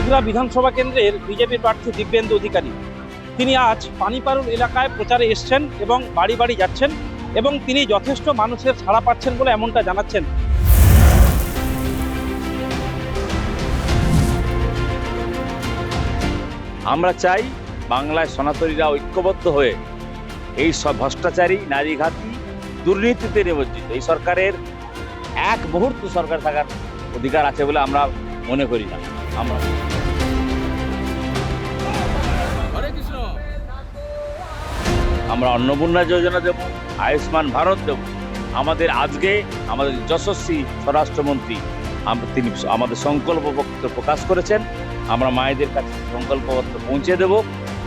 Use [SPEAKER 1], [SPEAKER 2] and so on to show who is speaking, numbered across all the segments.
[SPEAKER 1] এগরা বিধানসভা কেন্দ্রের বিজেপি প্রার্থী দিব্যেন্দু অধিকারী তিনি আজ পানিপারুল এলাকায় প্রচারে এসছেন এবং বাড়ি বাড়ি যাচ্ছেন এবং তিনি যথেষ্ট মানুষের সাড়া পাচ্ছেন বলে এমনটা জানাচ্ছেন।
[SPEAKER 2] আমরা চাই বাংলায় সনাতনীরা ঐক্যবদ্ধ হয়ে এই সব ভ্রষ্টাচারী, নারীঘাতী, দুর্নীতিতে নিমজ্জিত এই সরকারের এক মুহূর্ত সরকার থাকার অধিকার আছে বলে আমরা মনে করি না। আমরা অন্নপূর্ণা যোজনা দেব, আয়ুষ্মান ভারত দেব। আমাদের যশস্বী স্বরাষ্ট্রমন্ত্রী তিনি আমাদের সংকল্পপত্র প্রকাশ করেছেন। আমরা মায়েদের কাছে সংকল্পপত্র পৌঁছে দেব।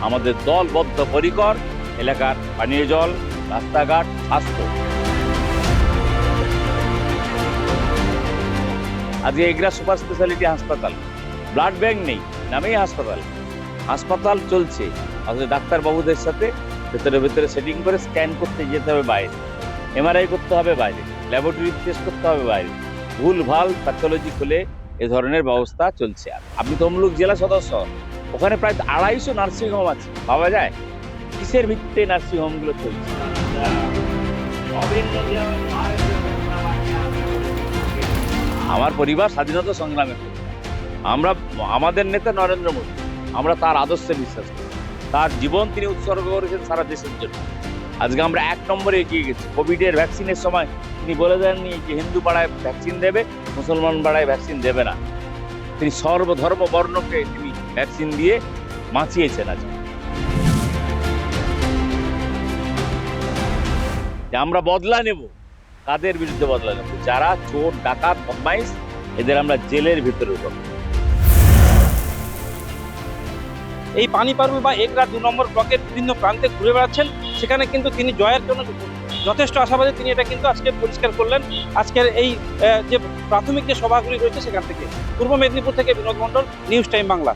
[SPEAKER 2] আমাদের দল বদ্ধপরিকর এলাকার পানীয় জল, রাস্তাঘাট, স্বাস্থ্য। আজকে এগরা সুপার স্পেশালিটি হাসপাতাল, ব্লাড ব্যাংক নেই, নামেই হাসপাতাল চলছে। আসলে ডাক্তারবাবুদের সাথে ভেতরে সেটিং করে স্ক্যান করতে যেতে হবে বাইরে, এমআরআই করতে হবে বাইরে, ল্যাবরেটরি টেস্ট করতে হবে বাইরে, ভুলভাল প্যাথোলজি খুলে এ ধরনের ব্যবস্থা চলছে। আপনি তমলুক জেলা সদস্য, ওখানে প্রায় 250 নার্সিংহোম আছে, পাওয়া যায়? কিসের ভিত্তিতে নার্সিংহোমগুলো চলছে? আমার পরিবার স্বাধীনতা সংগ্রামে, আমাদের নেতা নরেন্দ্র মোদী, আমরা তার আদর্শে বিশ্বাস করি। তার জীবন তিনি উৎসর্গ করেছেন সারা দেশের জন্য। আজকে আমরা 1 নম্বরে এগিয়ে গেছি। কোভিডের ভ্যাকসিনের সময় তিনি বলে দেননি যে হিন্দু পাড়ায় ভ্যাকসিন দেবে, মুসলমান পাড়ায় ভ্যাকসিন দেবে না। তিনি সর্বধর্ম বর্ণকে তিনি ভ্যাকসিন দিয়ে বাঁচিয়েছেন। আজকে আমরা বদলা নেব, কাদের বিরুদ্ধে বদলা নেব? যারা চোর, ডাকাত, বদমাইশ, এদের আমরা জেলের ভিতরে উঠাবো।
[SPEAKER 1] এই পানিপারুল বা এগরা 2 নম্বর ব্লকের বিভিন্ন প্রান্তে ঘুরে বেড়াচ্ছেন, সেখানে কিন্তু তিনি জয়ের জন্য যথেষ্ট আশাবাদী। তিনি এটা কিন্তু আজকে পরিষ্কার করলেন আজকের এই যে প্রাথমিক যে সভাগুলি রয়েছে সেখান থেকে। পূর্ব মেদিনীপুর থেকে বিনোদ মণ্ডল, নিউজ টাইম বাংলা।